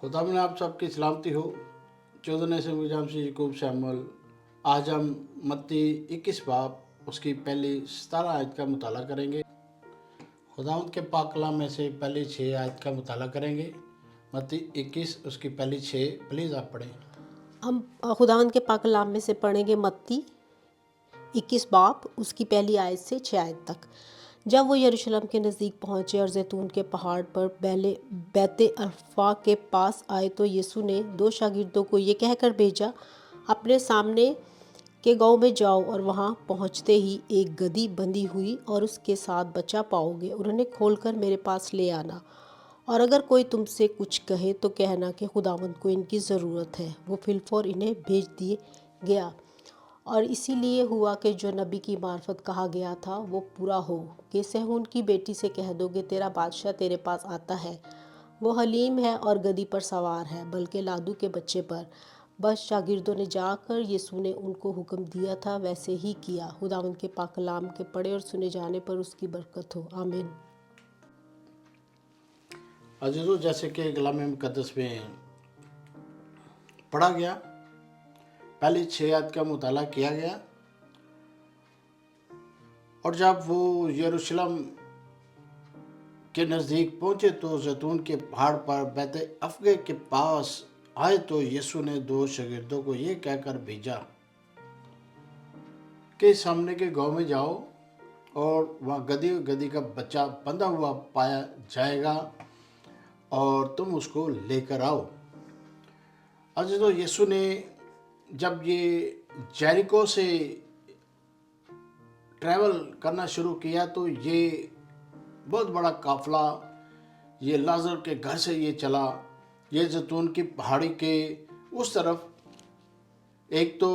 खुदा में आप सबकी सलामती हो। चौदह से मुजाम से यकूब से अमल। आज हम मत्ती 21 बाब उसकी पहली 17 आयत का मुताला करेंगे। खुदावंद के पाक कलाम में से पहली 6 आयत का मुताला करेंगे। मत्ती 21 उसकी पहली 6 प्लीज़ आप पढ़ें। हम खुदावंद के पाक कलाम में से पढ़ेंगे मत्ती 21 बाब उसकी पहली आयत से 6 आयत तक। जब वो यरूशलेम के नज़दीक पहुँचे और जैतून के पहाड़ पर बैते अरफा के पास आए तो यीशु ने 2 शागिर्दों को ये कहकर भेजा, अपने सामने के गांव में जाओ और वहां पहुंचते ही एक गदही बंधी हुई और उसके साथ बच्चा पाओगे। उन्हें खोलकर मेरे पास ले आना, और अगर कोई तुमसे कुछ कहे तो कहना कि खुदावंद को इनकी ज़रूरत है। वो फिलफौर इन्हें भेज दिए गया, और इसीलिए हुआ कि जो नबी की मार्फत कहा गया था वो पूरा हो कि सहून की बेटी से कह दो कि तेरा बादशाह तेरे पास आता है, वो हलीम है और गदी पर सवार है, बल्कि लादू के बच्चे पर। बस शागिर्दों ने जाकर यीशु ने उनको हुक्म दिया था वैसे ही किया। खुदावंद के पाक कलाम के पढ़े और सुने जाने पर उसकी बरकत हो, आमीन। अजीज़ों, जैसे कि कलाम मुक़द्दस में पढ़ा गया, पहली 6 आयत का मुताला किया गया, और जब वो यरूशलेम के नज़दीक पहुँचे तो जैतून के पहाड़ पर बैते अफगे के पास आए तो यीशु ने 2 शागिर्दों को ये कहकर भेजा कि सामने के गांव में जाओ और वहाँ गधी का बच्चा बंधा हुआ पाया जाएगा और तुम उसको लेकर आओ। अजीज़ों, यीशु ने जब ये जेरिको से ट्रैवल करना शुरू किया तो ये बहुत बड़ा काफिला ये लाजर के घर से ये चला। ये जैतून की पहाड़ी के उस तरफ, एक तो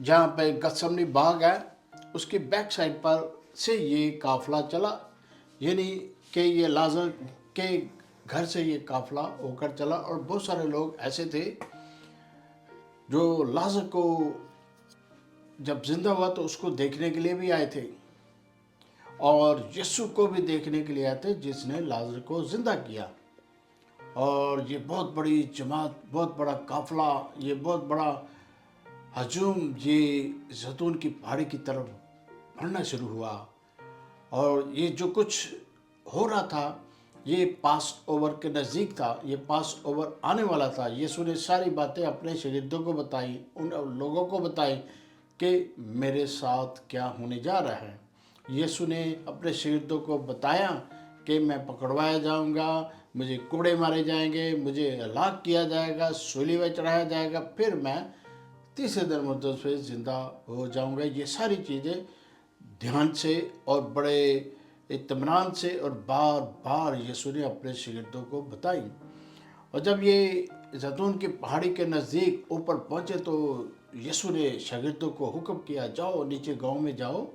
जहाँ पे गत्समनी बाग है उसकी बैक साइड पर से ये काफिला चला, यानी कि ये लाजर के घर से ये काफिला होकर चला। और बहुत सारे लोग ऐसे थे जो लाजर को जब जिंदा हुआ तो उसको देखने के लिए भी आए थे, और यीशु को भी देखने के लिए आए थे जिसने लाजर को जिंदा किया। और ये बहुत बड़ी जमात, बहुत बड़ा काफिला, ये बहुत बड़ा हजूम ये जैतून की पहाड़ी की तरफ बढ़ना शुरू हुआ। और ये जो कुछ हो रहा था ये पास ओवर के नज़दीक था, ये पास ओवर आने वाला था। यीशु ने सारी बातें अपने शागिर्दों को बताई, उन लोगों को बताई कि मेरे साथ क्या होने जा रहा है। यीशु ने अपने शागिर्दों को बताया कि मैं पकड़वाया जाऊंगा, मुझे कोड़े मारे जाएंगे, मुझे हलाक किया जाएगा, सूली पर चढ़ाया जाएगा, फिर मैं तीसरे दिन मुर्दों से ज़िंदा हो जाऊंगा। ये सारी चीज़ें ध्यान से और बड़े इत्मीनान से और बार बार यीशु ने अपने शागिर्दों को बताई। और जब ये जैतून की पहाड़ी के नज़दीक ऊपर पहुँचे तो यीशु ने शागिर्दों को हुक्म किया, जाओ नीचे गांव में जाओ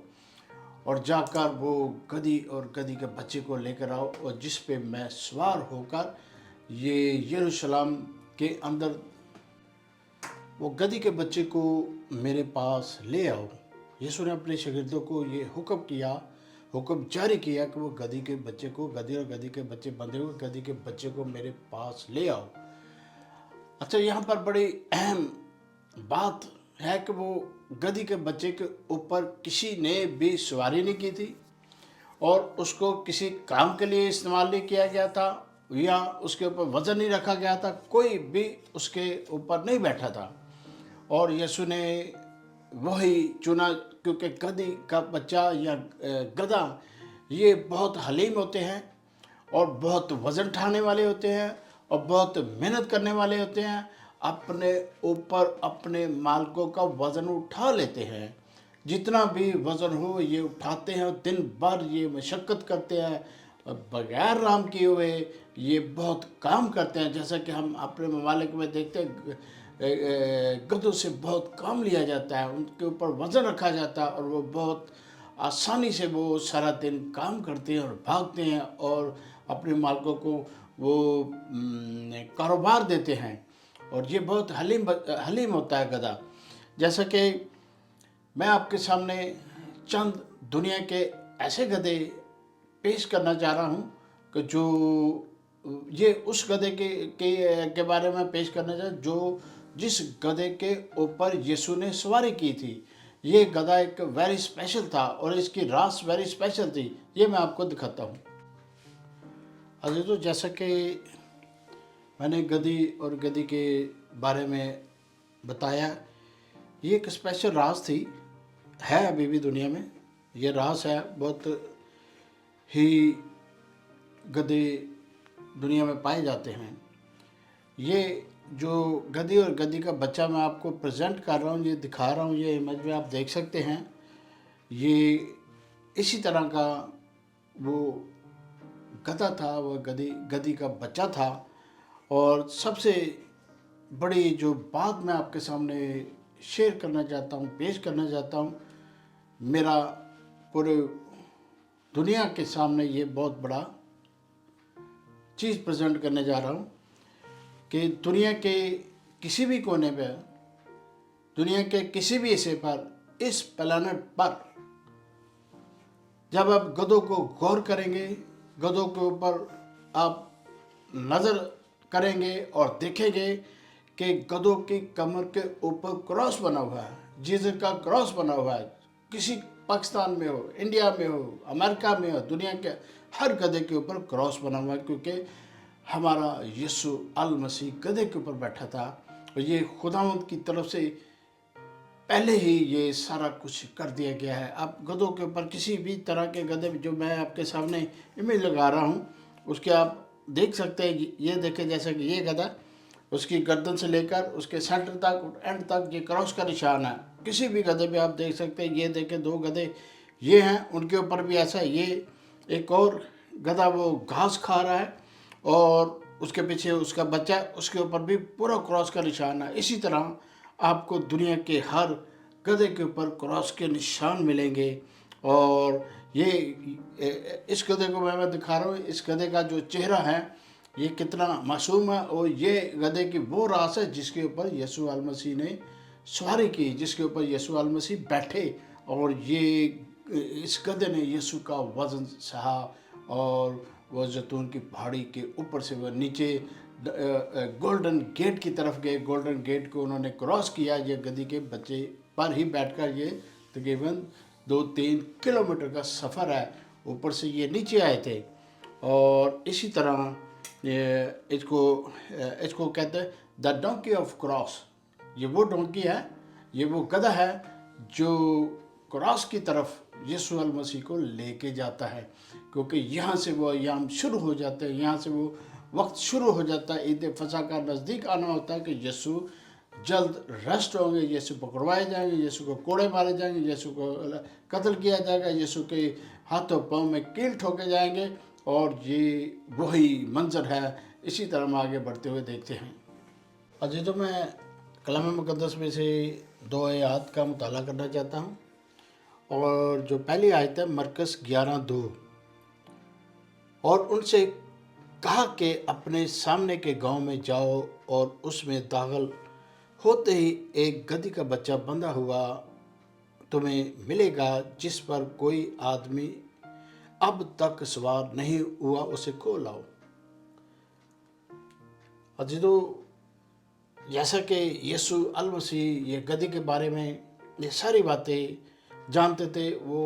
और जाकर वो गधी और गधी के बच्चे को लेकर आओ, और जिस पे मैं सवार होकर ये यरूशलेम के अंदर वो गधी के बच्चे को मेरे पास ले आओ। यीशु ने अपने शागिर्दों को ये हुक्म किया, हुक्म जारी किया कि वो गधी के बच्चे को, गधी और गधी के बच्चे बंधे हुए गधी के बच्चे को मेरे पास ले आओ। अच्छा, यहाँ पर बड़ी अहम बात है कि वो गधी के बच्चे के ऊपर किसी ने भी सवारी नहीं की थी, और उसको किसी काम के लिए इस्तेमाल नहीं किया गया था, या उसके ऊपर वज़न नहीं रखा गया था, कोई भी उसके ऊपर नहीं बैठा था। और यीशु ने वही चुना, क्योंकि गधी का बच्चा या गधा ये बहुत हलीम होते हैं और बहुत वज़न उठाने वाले होते हैं और बहुत मेहनत करने वाले होते हैं, अपने ऊपर अपने मालिकों का वज़न उठा लेते हैं। जितना भी वज़न हो ये उठाते हैं, दिन भर ये मशक्क़त करते हैं, और बगैर आराम किए हुए ये बहुत काम करते हैं। जैसा कि हम अपने ममालिक में देखते हैं, गधों से बहुत काम लिया जाता है, उनके ऊपर वज़न रखा जाता है और वो बहुत आसानी से वो सारा दिन काम करते हैं और भागते हैं और अपने मालिकों को वो कारोबार देते हैं। और ये बहुत हलीम होता है गधा। जैसा कि मैं आपके सामने चंद दुनिया के ऐसे गधे पेश करना चाह रहा हूँ कि जो یہ اس گدھے کے بارے میں پیش کرنا چاہتا جس گدھے کے اوپر یسوع نے سواری کی تھی۔ یہ گدھا ایک ویری اسپیشل تھا اور اس کی راس ویری اسپیشل تھی۔ یہ میں آپ کو دکھاتا ہوں۔ عزیزو، جیسا کہ میں نے گدھی اور گدھی کے بارے میں بتایا، یہ ایک اسپیشل راس تھی، ہے ابھی بھی دنیا میں یہ راس ہے۔ بہت ہی گدھے دنیا میں پائے جاتے ہیں۔ یہ جو گدھی اور گدھی کا بچہ میں آپ کو پریزنٹ کر رہا ہوں، یہ دکھا رہا ہوں، یہ امیج میں آپ دیکھ سکتے ہیں، یہ اسی طرح کا وہ گدھا تھا، وہ گدھی کا بچہ تھا۔ اور سب سے بڑی جو بات میں آپ کے سامنے شیئر کرنا چاہتا ہوں، پیش کرنا چاہتا ہوں، میرا پورے دنیا کے سامنے یہ بہت بڑا چیز پریزنٹ کرنے جا رہا ہوں کہ دنیا کے کسی بھی کونے پہ، دنیا کے کسی بھی حصے پر، اس پلانٹ پر جب آپ گدھوں کو غور کریں گے، گدھوں کے اوپر آپ نظر کریں گے اور دیکھیں گے کہ گدھوں کی کمر کے اوپر کراس بنا ہوا ہے، جیزس کا کراس بنا ہوا ہے۔ کسی پاکستان میں ہو، انڈیا میں ہو، امریکہ میں ہو، دنیا کے ہر گدھے کے اوپر کراس بنا ہوا ہے، کیونکہ ہمارا یسوع المسیح گدھے کے اوپر بیٹھا تھا۔ اور یہ خداوند کی طرف سے پہلے ہی یہ سارا کچھ کر دیا گیا ہے۔ آپ گدھوں کے اوپر کسی بھی طرح کے گدھے جو میں آپ کے سامنے امیج لگا رہا ہوں، اس کے آپ دیکھ سکتے ہیں، یہ دیکھیں جیسا کہ یہ گدھا، اس کی گردن سے لے کر اس کے سینٹر تک، اینڈ تک یہ کراس کا نشان ہے۔ کسی بھی گدھے پہ آپ دیکھ سکتے ہیں، یہ دیکھیں دو گدھے یہ ہیں، ان کے اوپر بھی ایسا ہے۔ یہ ایک اور گدھا وہ گھاس کھا رہا ہے اور اس کے پیچھے اس کا بچہ، اس کے اوپر بھی پورا کراس کا نشان ہے۔ اسی طرح آپ کو دنیا کے ہر گدھے کے اوپر کراس کے نشان ملیں گے۔ اور یہ اس گدھے کو میں دکھا رہا ہوں، اس گدھے کا جو چہرہ ہے یہ کتنا معصوم ہے، اور یہ گدھے کی وہ راس ہے جس کے اوپر یسوع المسیح نے سواری کی، جس کے اوپر یسوع المسیح بیٹھے، اور یہ اس گدھے نے یسوع کا وزن سہا، اور وہ زیتون کی پہاڑی کے اوپر سے وہ نیچے گولڈن گیٹ کی طرف گئے۔ گولڈن گیٹ کو انہوں نے کراس کیا، یہ گدھی کے بچے پر ہی بیٹھ کر، یہ تقریباً 2-3 کلومیٹر کا سفر ہے، اوپر سے یہ نیچے آئے تھے۔ اور اسی طرح اس کو کہتے ہیں دا ڈونکی آف کراس۔ یہ وہ ڈونکی ہے، یہ وہ گدھا ہے جو کراس کی طرف یسوع المسیح کو لے کے جاتا ہے، کیونکہ یہاں سے وہ ایام شروع ہو جاتے ہیں، یہاں سے وہ وقت شروع ہو جاتا ہے، عید فصح کا نزدیک آنا ہوتا ہے کہ یسوع جلد ریسٹ ہوں گے، یسوع پکڑوائے جائیں گے، یسوع کو کوڑے مارے جائیں گے، یسوع کو قتل کیا جائے گا، یسوع کے ہاتھوں پاؤں میں کیل ٹھوکے جائیں گے، اور یہ وہی منظر ہے۔ اسی طرح ہم آگے بڑھتے ہوئے دیکھتے ہیں۔ عزیزوں، میں کلام مقدس میں سے 2 آیات کا مطالعہ کرنا چاہتا ہوں، اور جو پہلی آیت ہے مرکز 11:2، اور ان سے کہا کہ اپنے سامنے کے گاؤں میں جاؤ، اور اس میں داخل ہوتے ہی ایک گدھی کا بچہ بندھا ہوا تمہیں ملے گا، جس پر کوئی آدمی اب تک سوار نہیں ہوا، اسے کھو لاؤ۔ عزیزو، جیسا کہ یسوع المسیح یہ گدھی کے بارے میں یہ ساری باتیں جانتے تھے، وہ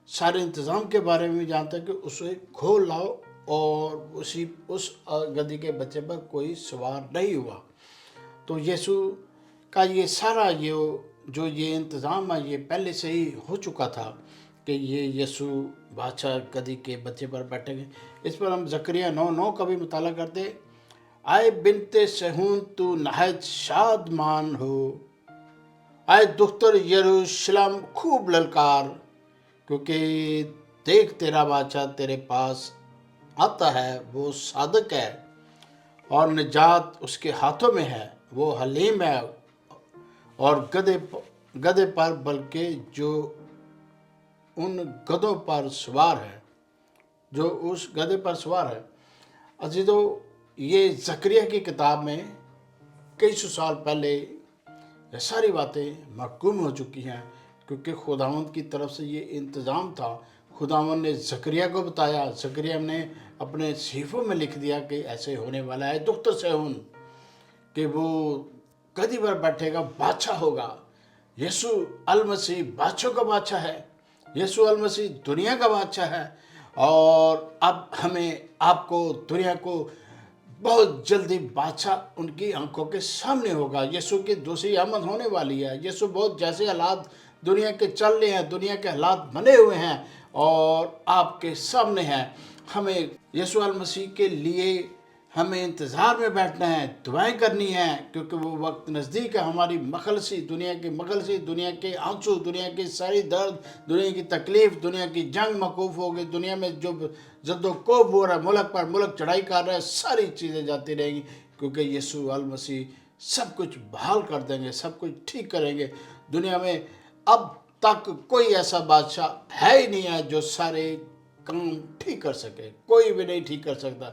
سارے انتظام کے بارے میں بھی جانتے کہ اسے کھو لاؤ، اور اس گدھی کے بچے پر کوئی سوار نہیں ہوا۔ تو یسوع کا یہ سارا جو یہ انتظام ہے، یہ پہلے سے ہی ہو چکا تھا کہ یہ یسوع بادشاہ گدھی کے بچے پر بیٹھیں گے۔ اس پر ہم زکریا 9:9 کا بھی مطالعہ کرتے ہیں۔ آئے بنت صہیون تو نہایت شادمان ہو، آئے دختر یروشلم خوب للکار، کیونکہ دیکھ تیرا بادشاہ تیرے پاس آتا ہے، وہ صادق ہے اور نجات اس کے ہاتھوں میں ہے، وہ حلیم ہے، اور گدھے پر، بلکہ جو ان گدھوں پر سوار ہے، جو اس گدھے پر سوار ہے۔ عزیزو، یہ زکریا کی کتاب میں کئی سو سال پہلے یہ ساری باتیں محکوم ہو چکی ہیں، کیونکہ خداوند کی طرف سے یہ انتظام تھا، खुदावन ने जकरिया को बताया, जकरिया ने अपने सहीफों में लिख दिया कि ऐसे होने वाला है। दुख्तर सेहुन कि वो गद्दी पर बैठेगा, बादशाह होगा। यीशु अल मसीह बादशाह का बादशाह है, यीशु अल मसीह दुनिया का बादशाह है। और अब हमें आपको दुनिया को बहुत जल्दी बादशाह उनकी आंखों के सामने होगा। यीशु की दूसरी आमद होने वाली है। यीशु बहुत जैसे हालात दुनिया के चल रहे हैं, दुनिया के हालात बने हुए हैं और आपके सामने हैं। हमें यीशु अल मसीह के लिए हमें इंतज़ार में बैठना है, दुआएं करनी है, क्योंकि वो वक्त नज़दीक है। हमारी मखलसी, दुनिया की मखलसी, दुनिया के आंसू, दुनिया की सारी दर्द, दुनिया की तकलीफ़, दुनिया की जंग मकूफ़ होगी। दुनिया में जो जद्दोकोब हो रहा है, मुल्क पर मुल्क चढ़ाई कर रहा है, सारी चीज़ें जाती रहेंगी, क्योंकि यीशु अल मसीह सब कुछ बहाल कर देंगे, सब कुछ ठीक करेंगे। दुनिया में अब तक कोई ऐसा बादशाह है ही नहीं है जो सारे काम ठीक कर सके, कोई भी नहीं ठीक कर सकता।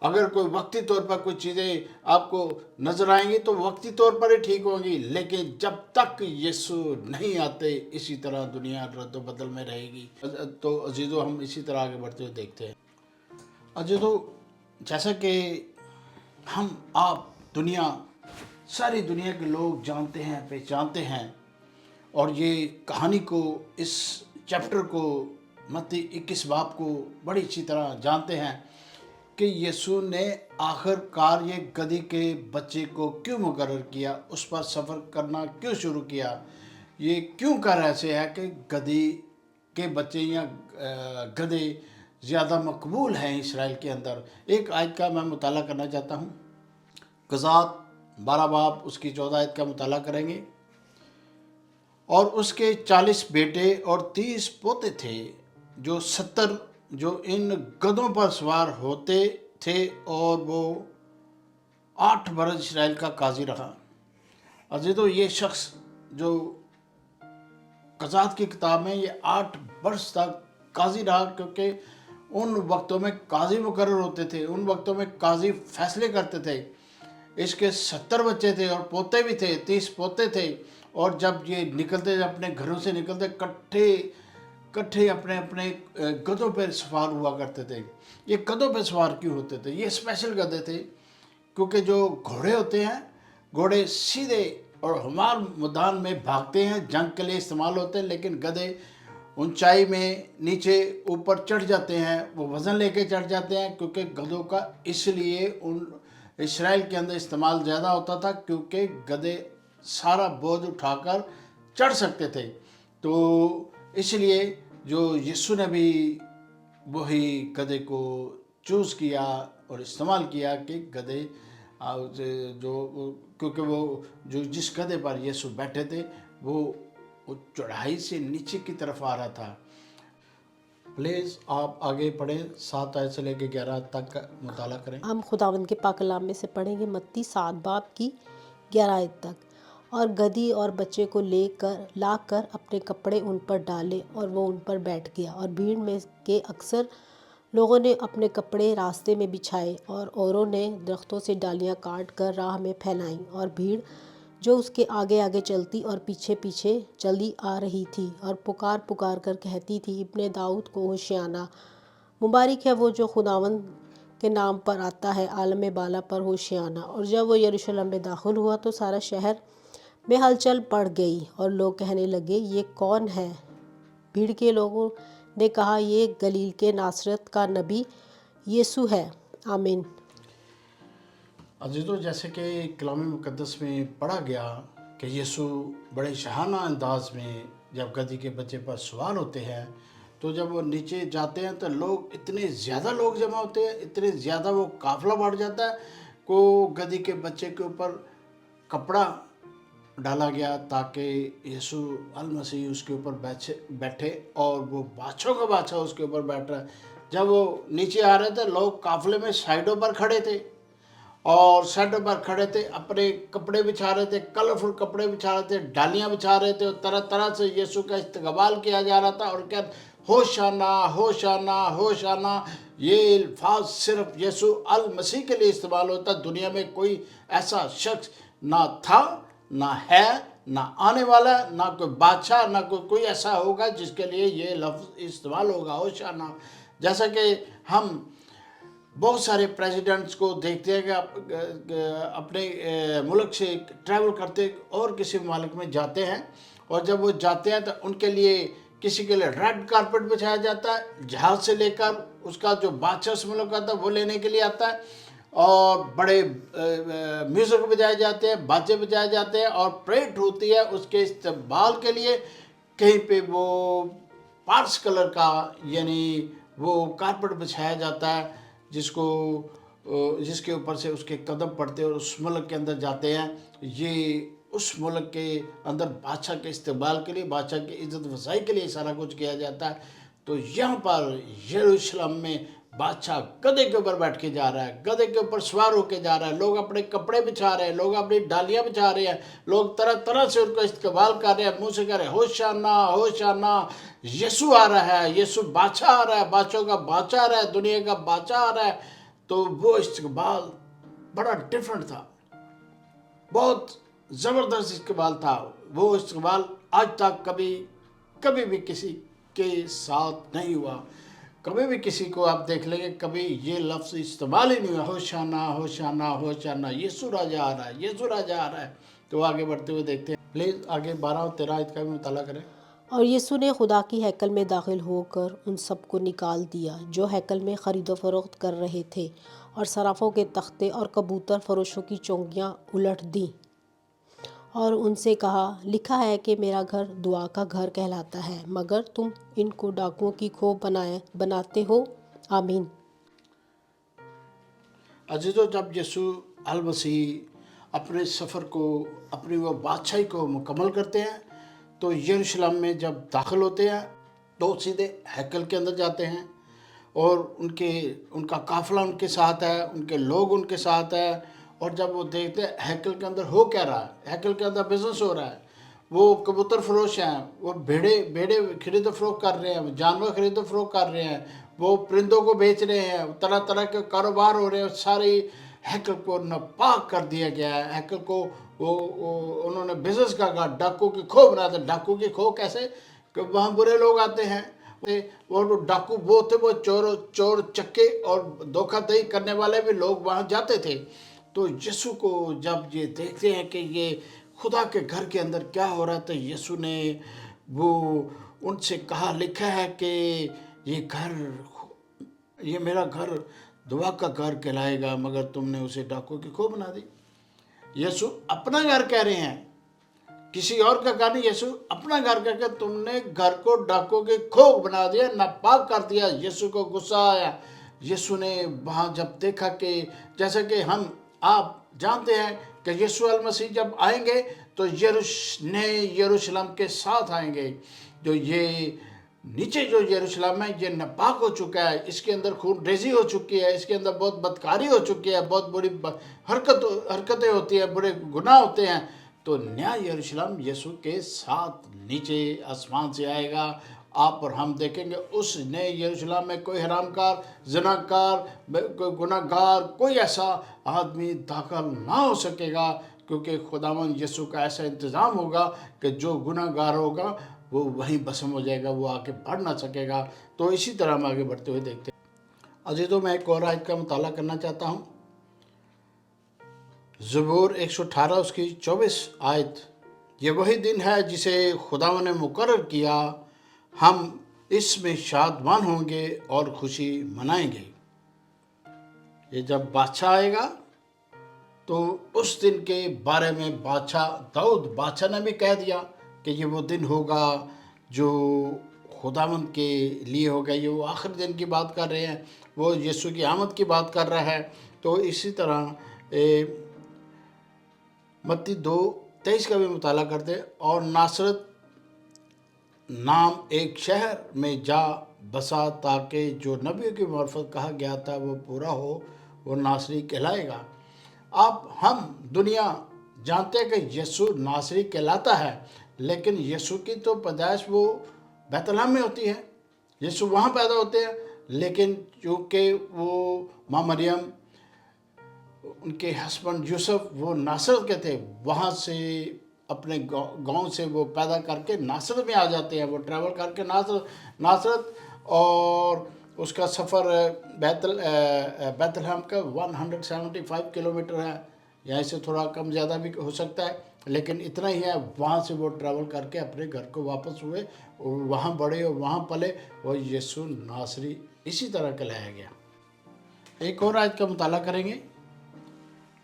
अगर कोई वक्ती तौर पर कुछ चीज़ें आपको नज़र आएंगी तो वक्ती तौर पर ही ठीक होंगी, लेकिन जब तक यीशु नहीं आते इसी तरह दुनिया रद्द बदल में रहेगी। तो अजीज़ों, हम इसी तरह आगे बढ़ते हुए देखते हैं। अजीज़ों, जैसा कि हम आप दुनिया, सारी दुनिया के लोग जानते हैं, पहचानते हैं, और ये कहानी को, इस चैप्टर को, मत्ती 21 बाब को बड़ी अच्छी तरह जानते हैं कि यीशु ने आखिरकार ये गधी के बच्चे को क्यों मुकर्रर किया, उस पर सफ़र करना क्यों शुरू किया। ये क्यों कर ऐसे है कि गधी के बच्चे या गधे ज़्यादा मकबूल हैं इसराइल के अंदर। एक आयत का मैं मुताला करना चाहता हूँ। क़ज़ात 12 बाब उसकी 14 आयत का मुताला करेंगे। और उसके 40 बेटे और 30 पोते थे, जो 70 जो इन गधों पर सवार होते थे, और वो 8 बरस इसराइल का काजी रहा। अजीज़ों, ये शख्स जो क़ज़ात की किताब में ये 8 बरस तक काजी रहा, क्योंकि उन वक्तों में काजी मुकर्रर होते थे, उन वक्तों में काजी फैसले करते थे। इसके 70 बच्चे थे और पोते भी थे, 30 पोते थे। और जब ये निकलते, अपने घरों से निकलते, कट्ठे अपने अपने गधों पर सवार हुआ करते थे। ये गधों पर सवार क्यों होते थे? ये स्पेशल गधे थे, क्योंकि जो घोड़े होते हैं, घोड़े सीधे और हमार मैदान में भागते हैं, जंग के लिए इस्तेमाल होते हैं, लेकिन गधे ऊंचाई में नीचे ऊपर चढ़ जाते हैं, वो वज़न लेके चढ़ जाते हैं, क्योंकि गधों का इसलिए उन इसराइल के अंदर इस्तेमाल ज़्यादा होता था, क्योंकि गधे सारा बोझ उठाकर चढ़ सकते थे। तो इसलिए जो यीशु ने भी वही गधे को चूज़ किया और इस्तेमाल किया कि गधे जो, क्योंकि वो जो जिस गधे पर यीशु बैठे थे वो चढ़ाई से नीचे की तरफ आ रहा था। प्लीज़ आप आगे पढ़ें, 7 आयत से लेकर 11 तक का मुताला करें। हम खुदावंद के पाक कलाम में से पढ़ेंगे मत्ती 7 बाब की 11 आयत तक। और गधी और बच्चे को लाकर अपने कपड़े उन पर डाले, और वो उन पर बैठ गया। और भीड़ में के अक्सर लोगों ने अपने कपड़े रास्ते में बिछाए, और औरों ने दरख्तों से डालियां काट कर राह में फैलाईं। और भीड़ जो उसके आगे आगे चलती और पीछे पीछे चली आ रही थी, और पुकार पुकार कर कहती थी, इब्ने दाऊद को होशियाना, मुबारक है वो जो खुदावंद के नाम पर आता है, आलम बाला पर होशियाना। और जब वो यरूशलेम में दाखिल हुआ तो सारा शहर में हलचल पड़ गई, और लोग कहने लगे, ये कौन है? भीड़ के लोगों ने कहा, ये गलील के नासरत का नबी यीशु है। आमीन। अजीज़ों, जैसे कि कलाम मुक़द्दस में पढ़ा गया कि यीशु बड़े शहाना अंदाज में जब गधी के बच्चे पर सवार होते हैं, तो जब वो नीचे जाते हैं तो लोग, इतने ज़्यादा लोग जमा होते हैं, इतने ज़्यादा वो काफ़िला बढ़ जाता है को गधी के बच्चे के ऊपर कपड़ा डाला गया ताकि यीशु अल मसीह उसके ऊपर बैठे और वो बादशाह का बादशाह उसके ऊपर बैठ रहा है। जब वो नीचे आ रहे थे, लोग काफ़िले में साइडों पर खड़े थे, और साइडों पर खड़े थे, अपने कपड़े बिछा रहे थे, कलरफुल कपड़े बिछा रहे थे, डालियाँ बिछा रहे थे, और तरह तरह से यीशु का इस्तकबाल किया जा रहा था। और क्या, होशाना होशाना होशाना, ये अल्फाज सिर्फ यीशु अल मसीह के लिए इस्तेमाल होता। दुनिया में कोई ऐसा शख्स ना था, ना है, نہ آنے والا، نہ کوئی بادشاہ، نہ کوئی ایسا ہوگا جس کے لیے یہ لفظ استعمال ہوگا ہوشیانہ۔ جیسا کہ ہم بہت سارے پریزیڈنٹس کو دیکھتے ہیں کہ اپنے ملک سے ٹریول کرتے اور کسی ممالک میں جاتے ہیں، اور جب وہ جاتے ہیں تو ان کے لیے کسی کے لیے ریڈ کارپٹ بچھایا جاتا ہے، جہاز سے لے کر اس کا جو بادشاہ اس ملک کا تھا وہ لینے کے لیے آتا ہے، اور بڑے میوزک بجائے جاتے ہیں، باجے بجائے جاتے ہیں، اور پریڈ ہوتی ہے اس کے استقبال کے لیے۔ کہیں پہ وہ پارس کلر کا یعنی وہ کارپٹ بچھایا جاتا ہے جس کے اوپر سے اس کے قدم پڑتے ہیں اور اس ملک کے اندر جاتے ہیں۔ یہ اس ملک کے اندر بادشاہ کے استقبال کے لیے، بادشاہ کی عزت افزائی کے لیے سارا کچھ کیا جاتا ہے۔ تو یہاں پر یروشلم میں بادشاہ گدھے کے اوپر بیٹھ کے جا رہا ہے، گدھے کے اوپر سوار ہو کے جا رہا ہے، لوگ اپنے کپڑے بچھا رہے ہیں، لوگ اپنی ڈالیاں بچھا رہے ہیں، لوگ طرح طرح سے ان کا استقبال کر رہے ہیں، منہ سے کہہ رہے ہیں ہوشیانہ ہوشیانہ، یسوع آ رہا ہے، یسوع بادشاہ آ رہا ہے، بادشاہوں کا بادشاہ آ رہا ہے، دنیا کا بادشاہ آ رہا ہے۔ تو وہ استقبال بڑا ڈیفرنٹ تھا، بہت زبردست استقبال تھا۔ وہ استقبال آج تک کبھی بھی کسی کے ساتھ نہیں ہوا۔ کبھی بھی کسی کو آپ دیکھ لیں گے کبھی یہ لفظ استعمال ہی نہیں ہوا، ہوشیانہ ہوشیانہ ہوشیانہ، یسوع راجہ آ رہا ہے، یسوع راجہ آ رہا ہے۔ تو آگے بڑھتے ہوئے دیکھتے ہیں، پلیز آگے 12 اور 13 آیت کا بھی مطالعہ کریں۔ اور یسوع نے خدا کی ہیکل میں داخل ہو کر ان سب کو نکال دیا جو ہیکل میں خرید و فروخت کر رہے تھے، اور صرافوں کے تختے اور کبوتر فروشوں کی چونکیاں الٹ دیں، اور ان سے کہا، لکھا ہے کہ میرا گھر دعا کا گھر کہلاتا ہے، مگر تم ان کو ڈاکوؤں کی کھو بناتے ہو۔ آمین۔ عزیزو، جب یسوع المسیح اپنے سفر کو، اپنی وہ بادشاہی کو مکمل کرتے ہیں تو یروشلم میں جب داخل ہوتے ہیں تو سیدھے ہیکل کے اندر جاتے ہیں، اور ان کا قافلہ ان کے ساتھ ہے، ان کے لوگ ان کے ساتھ ہے۔ اور جب وہ دیکھتے ہیں ہیکل کے اندر ہو کیا رہا ہے، ہیکل کے اندر بزنس ہو رہا ہے، وہ کبوتر فروش ہیں، وہ بھیڑے خرید و فروخت کر رہے ہیں، جانور خرید و فروخت کر رہے ہیں، وہ پرندوں کو بیچ رہے ہیں، طرح طرح کے کاروبار ہو رہے ہیں، ساری ہیکل کو ناپاک کر دیا گیا ہے۔ ہیکل کو انہوں نے بزنس کا کہا، ڈاکو کی کھو بنا دیا۔ ڈاکو کی کھو کیسے کہ وہاں برے لوگ آتے ہیں، وہ ڈاکو وہ تھے، وہ چور چکے اور دھوکہ دہی کرنے والے بھی لوگ وہاں جاتے تھے۔ تو یسوع کو جب یہ دیکھتے ہیں کہ یہ خدا کے گھر کے اندر کیا ہو رہا تھا، یسوع نے وہ ان سے کہا، لکھا ہے کہ یہ میرا گھر دعا کا گھر کہلائے گا، مگر تم نے اسے ڈاکو کی کھو بنا دی۔ یسوع اپنا گھر کہہ رہے ہیں، کسی اور کا کہا نہیں، یسوع اپنا گھر کہہ کے تم نے گھر کو ڈاکو کی کھو بنا دیا، ناپاک کر دیا۔ یسوع کو غصہ آیا۔ یسوع نے وہاں جب دیکھا کہ جیسا کہ آپ جانتے ہیں کہ یسوع المسیح جب آئیں گے تو نئے یروشلم کے ساتھ آئیں گے، جو یہ نیچے جو یروشلم ہے یہ ناپاک ہو چکا ہے، اس کے اندر خون ریزی ہو چکی ہے، اس کے اندر بہت بدکاری ہو چکی ہے، بہت بری حرکتیں ہوتی ہیں، برے گناہ ہوتے ہیں۔ تو نیا یروشلم یسوع کے ساتھ نیچے آسمان سے آئے گا۔ آپ اور ہم دیکھیں گے اس نئے یروشلم میں کوئی حرام کار، زناکار، کوئی گناہ گار، کوئی ایسا آدمی داخل نہ ہو سکے گا، کیونکہ خداوند یسوع کا ایسا انتظام ہوگا کہ جو گناہ گار ہوگا وہ وہیں بسم ہو جائے گا، وہ آگے بڑھ نہ سکے گا۔ تو اسی طرح ہم آگے بڑھتے ہوئے دیکھتے ہیں۔ عزیزوں، میں ایک اور آیت کا مطالعہ کرنا چاہتا ہوں، زبور 118 اس کی 24 آیت۔ یہ وہی دن ہے جسے خداوند نے مقرر کیا، ہم اس میں شادمان ہوں گے اور خوشی منائیں گے۔ یہ جب بادشاہ آئے گا تو اس دن کے بارے میں داؤد بادشاہ نے بھی کہہ دیا کہ یہ وہ دن ہوگا جو خداوند کے لیے ہوگا۔ یہ وہ آخر دن کی بات کر رہے ہیں، وہ یسوع کی آمد کی بات کر رہا ہے۔ تو اسی طرح متی 2:23 کا بھی مطالعہ کرتے، اور ناصرت نام ایک شہر میں جا بسا تاکہ جو نبیوں کی معرفت کہا گیا تھا وہ پورا ہو، وہ ناصری کہلائے گا۔ ہم دنیا جانتے ہیں کہ یسوع ناصری کہلاتا ہے، لیکن یسوع کی تو پیدائش وہ بیت لحم میں ہوتی ہے، یسوع وہاں پیدا ہوتے ہیں، لیکن چونکہ وہ ماں مریم، ان کے ہسبینڈ یوسف وہ ناصرت کے تھے، وہاں سے اپنے گاؤں سے وہ پیدا کر کے ناصرت میں آ جاتے ہیں. وہ ٹریول کر کے ناصرت اور اس کا سفر بیت الحم کا 175 کلومیٹر ہے. یہاں سے تھوڑا کم زیادہ بھی ہو سکتا ہے لیکن اتنا ہی ہے. وہاں سے وہ ٹریول کر کے اپنے گھر کو واپس ہوئے اور وہاں بڑھے اور وہاں پلے اور یسوع ناصری اسی طرح کہلایا گیا. ایک اور آیت کا مطالعہ کریں گے،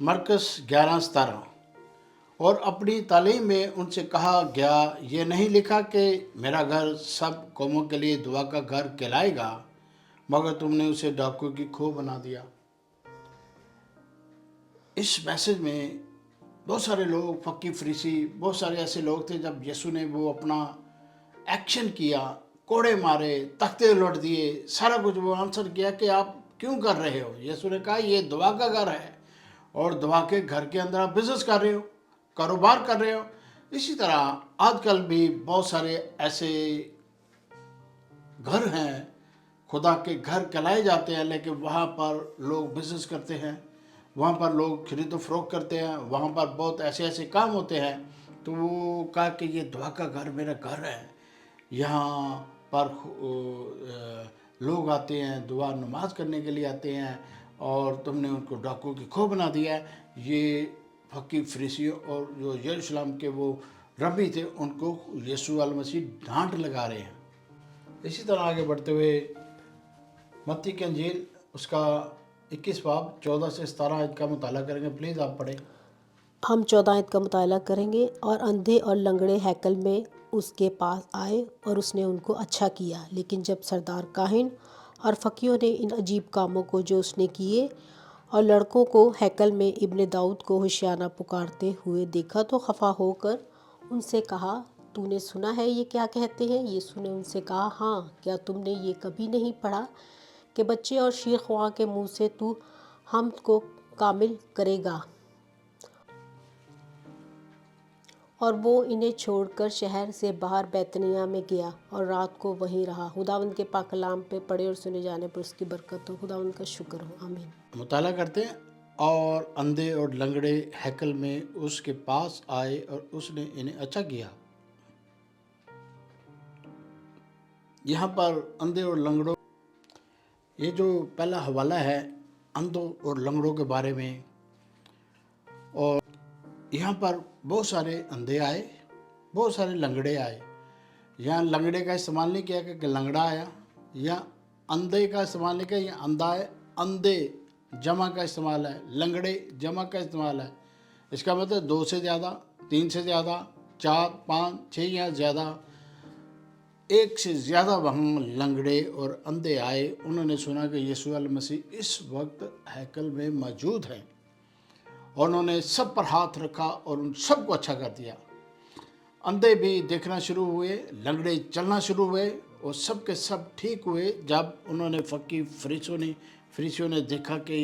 مرکز 11:17. اور اپنی تعلیم میں ان سے کہا گیا، یہ نہیں لکھا کہ میرا گھر سب قوموں کے لیے دعا کا گھر کہلائے گا، مگر تم نے اسے ڈاکو کی کھو بنا دیا. اس میسج میں بہت سارے لوگ، فقی فریسی، بہت سارے ایسے لوگ تھے. جب یسوع نے وہ اپنا ایکشن کیا، کوڑے مارے، تختے الٹ دیے، سارا کچھ وہ آنسر کیا کہ آپ کیوں کر رہے ہو. یسوع نے کہا یہ دعا کا گھر ہے اور دعا کے گھر کے اندر آپ بزنس کر رہے ہو، کاروبار کر رہے ہو. اسی طرح آج کل بھی بہت سارے ایسے گھر ہیں، خدا کے گھر کہلائے جاتے ہیں، لیکن وہاں پر لوگ بزنس کرتے ہیں، وہاں پر لوگ خرید و فروخت کرتے ہیں، وہاں پر بہت ایسے کام ہوتے ہیں. تو وہ کہا کہ یہ دعا کا گھر میرا گھر ہے، یہاں پر لوگ آتے ہیں، دعا نماز کرنے کے لیے آتے ہیں، اور تم نے ان کو ڈاکو کی کھو بنا دیا ہے. یہ فقی فریسی اور جو یروشلم کے وہ ربی تھے ان کو یسوع المسیح ڈانٹ لگا رہے ہیں. اسی طرح آگے بڑھتے ہوئے متی کی انجیل اس کا 21 باب 14 سے 17 آیت کا مطالعہ کریں گے. پلیز آپ پڑھیں. ہم 14 آیت کا مطالعہ کریں گے. اور اندھے اور لنگڑے ہیکل میں اس کے پاس آئے اور اس نے ان کو اچھا کیا. لیکن جب سردار کاہن اور فقیوں نے ان عجیب کاموں کو جو اس نے کیے اور لڑکوں کو ہیکل میں ابن داؤد کو ہوشیانہ پکارتے ہوئے دیکھا تو خفا ہو کر ان سے کہا، تو نے سنا ہے یہ کیا کہتے ہیں؟ یسوع نے ان سے کہا، ہاں، کیا تم نے یہ کبھی نہیں پڑھا کہ بچے اور شیرخواں کے منہ سے تو حمد کو کامل کرے گا؟ اور وہ انہیں چھوڑ کر شہر سے باہر بیتنیہ میں گیا اور رات کو وہیں رہا. خداوند کے پاک کلام پہ پڑھے اور سنے جانے پر اس کی برکت ہو. خداوند کا شکر ہو. آمین. مطالعہ کرتے ہیں. اور اندھے اور لنگڑے ہیکل میں اس کے پاس آئے اور اس نے انہیں اچھا کیا. یہاں پر اندھے اور لنگڑوں، یہ جو پہلا حوالہ ہے اندھوں اور لنگڑوں کے بارے میں. اور یہاں پر بہت سارے اندھے آئے، بہت سارے لنگڑے آئے. یہاں لنگڑے کا استعمال نہیں کیا کہ لنگڑا آیا، یا اندھے کا استعمال نہیں کیا، یہ اندھا ہے. اندھے جمع کا استعمال ہے، لنگڑے جمع کا استعمال ہے. اس کا مطلب 2 سے زیادہ، 3 سے زیادہ، 4، 5، 6 یا زیادہ، 1 سے زیادہ وہاں لنگڑے اور اندھے آئے. انہوں نے سنا کہ یسوع المسیح اس وقت ہیکل میں موجود ہیں، اور انہوں نے سب پر ہاتھ رکھا اور ان سب کو اچھا کر دیا. اندھے بھی دیکھنا شروع ہوئے، لنگڑے چلنا شروع ہوئے، اور سب کے سب ٹھیک ہوئے جب انہوں نے فقی فریسیوں نے دیکھا کہ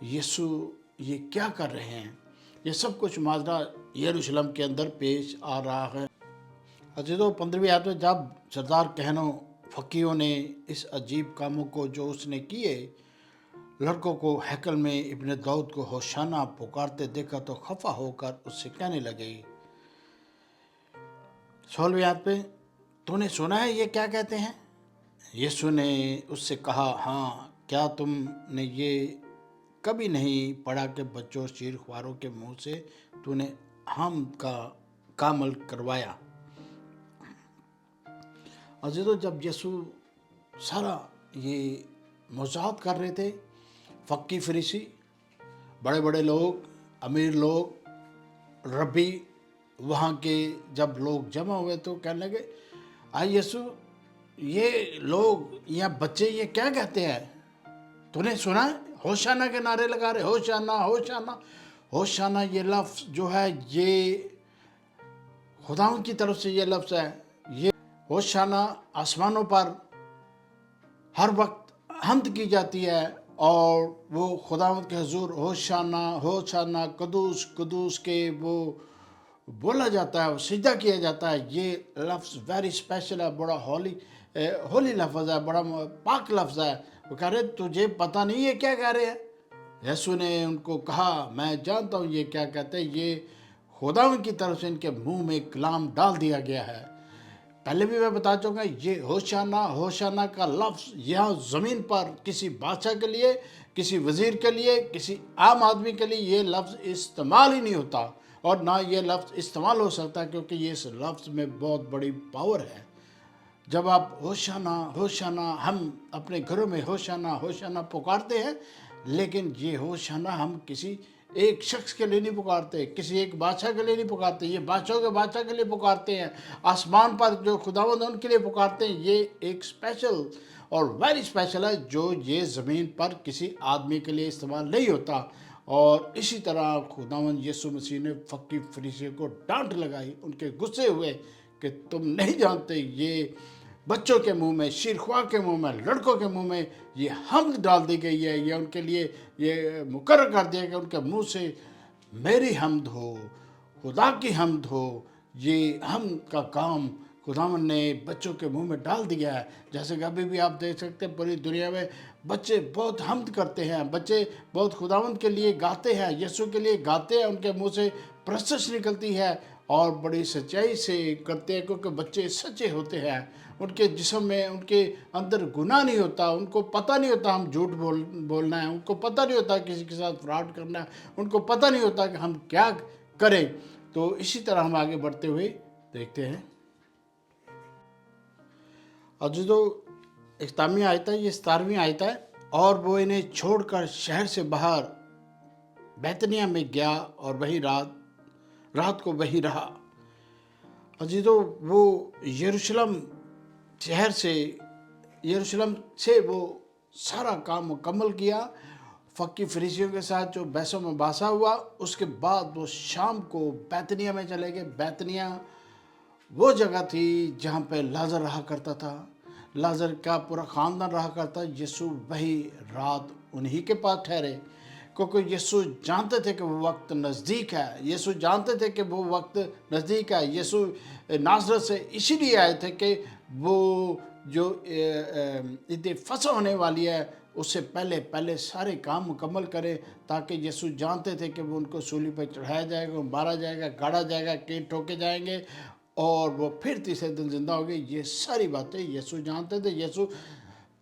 یسوع یہ کیا کر رہے ہیں. یہ سب کچھ ماجرا یروشلم کے اندر پیش آ رہا ہے. عزیزو 15ویں آیت میں جب سردار کہنوں فقیوں نے اس عجیب کاموں کو جو اس نے کیے، لڑکوں کو ہیکل میں ابن داؤد کو ہوشانہ پکارتے دیکھا تو خفا ہو کر اس سے کہنے لگے. 16ویں آیت پہ، تو نے سنا ہے یہ کیا کہتے ہیں؟ یسوع نے اس سے کہا، ہاں، کیا تم نے یہ کبھی نہیں پڑھا کہ بچوں اور شیر خواروں کے منہ سے تو نے حمد کا کامل کروایا. عزیزو جب یسوع سارا یہ معجزات کر رہے تھے، فقی فریسی، بڑے بڑے لوگ، امیر لوگ، ربی، وہاں کے جب لوگ جمع ہوئے تو کہنے لگے، آئی یسوع، یہ لوگ یا بچے یہ کیا کہتے ہیں؟ تو نے سنا ہے؟ ہوشانہ کے نعرے لگا رہے، ہوشانہ ہوشانہ ہوشانہ. یہ لفظ جو ہے یہ خداوند کی طرف سے یہ لفظ ہے. یہ ہوشانہ آسمانوں پر ہر وقت حمد کی جاتی ہے، اور وہ خداوند کے حضور ہوشانہ ہوشانہ قدوس قدوس کے وہ بولا جاتا ہے، وہ سجدہ کیا جاتا ہے. یہ لفظ ویری اسپیشل ہے، بڑا ہولی لفظ ہے، بڑا پاک لفظ ہے. وہ کہہ رہے تجھے پتہ نہیں یہ کیا کہہ رہے ہیں؟ یسوع نے ان کو کہا، میں جانتا ہوں یہ کیا کہتے ہیں. یہ खुदावन की तरफ से इनके मुंह में कलाम डाल दिया गया है। पहले भी मैं बता चुका, ये होशाना होशाना का लफ्ज़ यहाँ ज़मीन पर किसी बादशाह के लिए, किसी वज़ीर के लिए, किसी आम आदमी के लिए ये लफ्ज़ इस्तेमाल ही नहीं होता, और ना ये लफ्ज़ इस्तेमाल हो सकता, क्योंकि ये इस लफ्ज़ में बहुत बड़ी पावर है। जब आप होशाना होशाना, हम अपने घरों में होशाना होशाना पुकारते हैं, लेकिन ये होशाना हम किसी एक शख्स के लिए नहीं पुकारते, किसी एक बादशाह के लिए नहीं पुकारते, ये बादशाहों के बादशाह के लिए पुकारते हैं। आसमान पर जो खुदावंद है उनके लिए पुकारते हैं। ये एक स्पेशल और वेरी स्पेशल है, जो ये ज़मीन पर किसी आदमी के लिए इस्तेमाल नहीं होता। और इसी तरह खुदावंद यीशु मसीह ने फक्की फरीसियों को डांट लगाई, उनके गुस्से हुए कि तुम नहीं जानते, ये बच्चों के मुंह में, शीरख्वाह के मुंह में, लड़कों के मुंह में ये हम्द डाल दी गई है। ये उनके लिए ये मुकर्रर कर दिया कि उनके मुंह से मेरी हम्द हो, खुदा की हम्द हो। ये हम्द का काम खुदावन ने बच्चों के मुंह में डाल दिया है। जैसे कि अभी भी आप देख सकते हैं, पूरी दुनिया में बच्चे बहुत हम्द करते हैं, बच्चे बहुत खुदावंद के लिए गाते हैं, यीशु के लिए गाते हैं, उनके मुंह से प्रशंसा निकलती है और बड़ी सच्चाई से करते हैं, क्योंकि बच्चे सच्चे होते हैं। उनके जिस्म में, उनके अंदर गुनाह नहीं होता, उनको पता नहीं होता हम झूठ बोलना है, उनको पता नहीं होता किसी के साथ फ्रॉड करना है, उनको पता नहीं होता कि हम क्या करें। तो इसी तरह हम आगे बढ़ते हुए देखते हैं। और जो 71वीं आयत है, ये 17वीं आयत है। और वो इन्हें छोड़कर शहर से बाहर बैतनिया में गया और वही रात को वही रहा। अजीजों, वो यरूशलेम से वो सारा काम मुकम्मल किया। फक्की फरीसियों के साथ जो बहसों में बासा हुआ, उसके बाद वो शाम को बैतनिया में चले गए। बैतनिया वो जगह थी जहाँ पे लाजर रहा करता था, लाजर का पूरा ख़ानदान रहा करता। यीशु वही रात उन्हीं के पास ठहरे, क्योंकि यीशु जानते थे कि वो वक्त नज़दीक है। यीशु जानते थे कि वो वक्त नज़दीक है। यीशु नासरत से इसीलिए आए थे कि वो जो ईद फसह होने वाली है, उससे पहले सारे काम मुकम्मल करें, ताकि यीशु जानते थे कि वो उनको सूली पर चढ़ाया जाएगा, मारा जाएगा, गाड़ा जाएगा, कील ठोके जाएंगे और वो फिर तीसरे दिन जिंदा हो गए। ये सारी बातें यीशु जानते थे। यीशु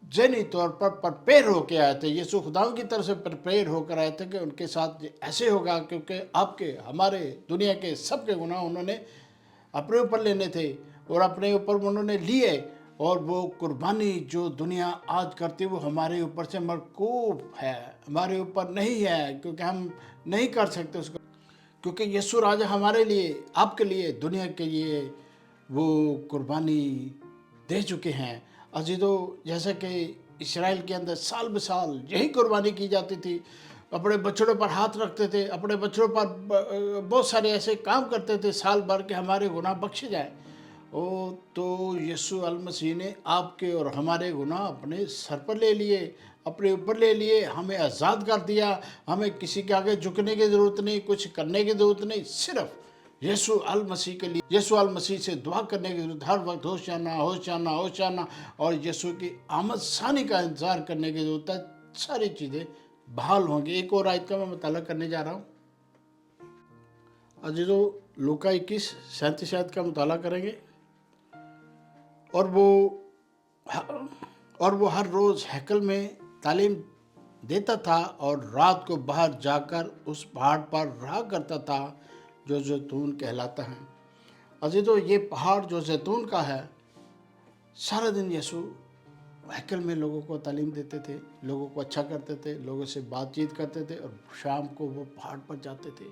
ज़हनी तौर पर प्रिपेयर होकर आए थे। यीशु खुदा की तरफ से प्रिपेयर होकर आए थे कि उनके साथ ऐसे होगा, क्योंकि आपके, हमारे, दुनिया के सबके गुनाह उन्होंने अपने ऊपर लेने थे और अपने ऊपर उन्होंने लिए। और वो कुर्बानी जो दुनिया आज करती है, वो हमारे ऊपर से मरकूब है, हमारे ऊपर नहीं है, क्योंकि हम नहीं कर सकते उसको, क्योंकि यीशु राजा हमारे लिए, आपके लिए, दुनिया के लिए वो कुर्बानी दे चुके हैं। अजीजों, जैसे कि इस्राएल के अंदर साल बसाल यही कुर्बानी की जाती थी। अपने बछड़ों पर हाथ रखते थे, अपने बछड़ों पर बहुत सारे ऐसे काम करते थे साल भर के हमारे गुनाह बख्शे जाए। तो यीशु अल मसीह ने आपके और हमारे गुनाह अपने सर पर ले लिए, अपने ऊपर ले लिए, हमें आज़ाद कर दिया। हमें किसी के आगे झुकने की ज़रूरत नहीं, कुछ करने की ज़रूरत नहीं, सिर्फ यीशु अल मसीह के लिए, यीशु अल मसीह से दुआ करने की ज़रूरत, हर वक्त होशाना होशाना होशाना और यीशु की आमद सानी का इंतज़ार करने की ज़रूरत है। सारी चीज़ें बहाल होंगी। एक और आयत का मैं मुताला करने जा रहा हूँ। अजीजों, लूका 21:37 आयत का मुताला करेंगे। और वो हर रोज़ हैकल में तालीम देता था और रात को बाहर जाकर उस पहाड़ पर रहा करता था जो जैतून कहलाता है। अजीजों, ये पहाड़ जो जैतून का है, सारा दिन यीशु हैकल में लोगों को तालीम देते थे, लोगों को अच्छा करते थे, लोगों से बातचीत करते थे, और शाम को वो पहाड़ पर जाते थे,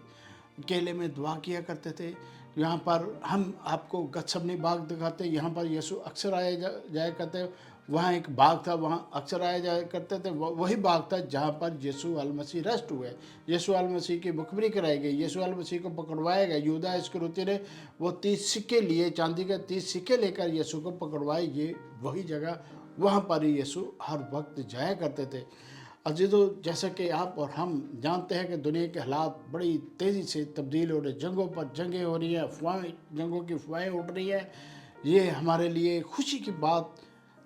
अकेले में दुआ किया करते थे। यहाँ पर हम आपको गत्समनी बाग दिखाते, यहाँ पर यीशु अक्सर आए जाया करते। वहाँ एक बाग था, वहाँ अक्सर आए जाया करते थे। वही बाग था जहाँ पर यीशु अल मसीह रेस्ट हुए, यीशु अल मसीह की मुखबरी कराई गई, यीशु अल मसीह को पकड़वाया गया। यहूदा इस्करियोती ने वो 30 सिक्के लिए, चांदी के 30 सिक्के लेकर यीशु को पकड़वाए। ये वही जगह, वहाँ पर ही यीशु हर वक्त जाया करते थे। अजीजों, जैसा कि आप और हम जानते हैं कि दुनिया के हालात बड़ी तेज़ी से तब्दील हो रहे, जंगों पर जंगें हो रही हैं, जंगों की अफवाहें उठ रही हैं। ये हमारे लिए खुशी की बात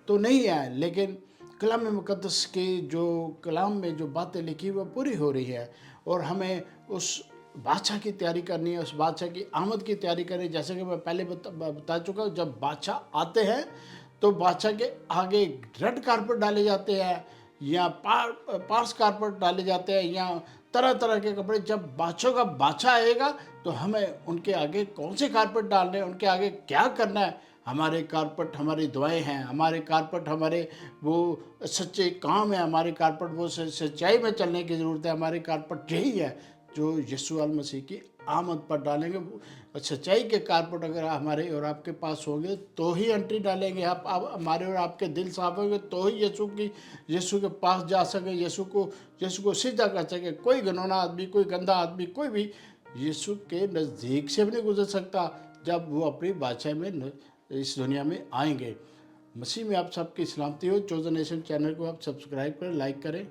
तो नहीं है, लेकिन कलाम मुक़द्दस के जो कलाम में जो बातें लिखी वो पूरी हो रही है, और हमें उस बादशाह की तैयारी करनी है, उस बादशाह की आमद की तैयारी करनी है। जैसे कि मैं पहले बता चुका हूँ, जब बादशाह आते हैं तो बादशाह के आगे रेड कारपेट डाले जाते हैं या पार्स कारपेट डाले जाते हैं या तरह तरह के कपड़े। जब बादशाह आएगा तो हमें उनके आगे कौन से कारपेट डालने हैं, उनके आगे क्या करना है। हमारे कारपेट हमारी दुआएं हैं, हमारे कारपेट हमारे वो सच्चे काम है, हमारे कारपेट वो सच्चाई में चलने की ज़रूरत है। हमारे कारपेट यही है जो यीशु अल मसीह की आमद पर डालेंगे। सच्चाई के कारपेट अगर हमारे और आपके पास होंगे तो ही एंट्री डालेंगे। आप हमारे और आपके दिल साफ होंगे तो ही यीशु के पास जा सके, यीशु को सीधा कर सके। कोई घिनौना आदमी, कोई गंदा आदमी, कोई भी यीशु के नज़दीक से भी नहीं गुजर सकता जब वो अपनी बादशाह में इस दुनिया में आएंगे। मसीह में आप सबकी सलामती हो। चोजन नेशन चैनल को आप सब्सक्राइब करें, लाइक करें।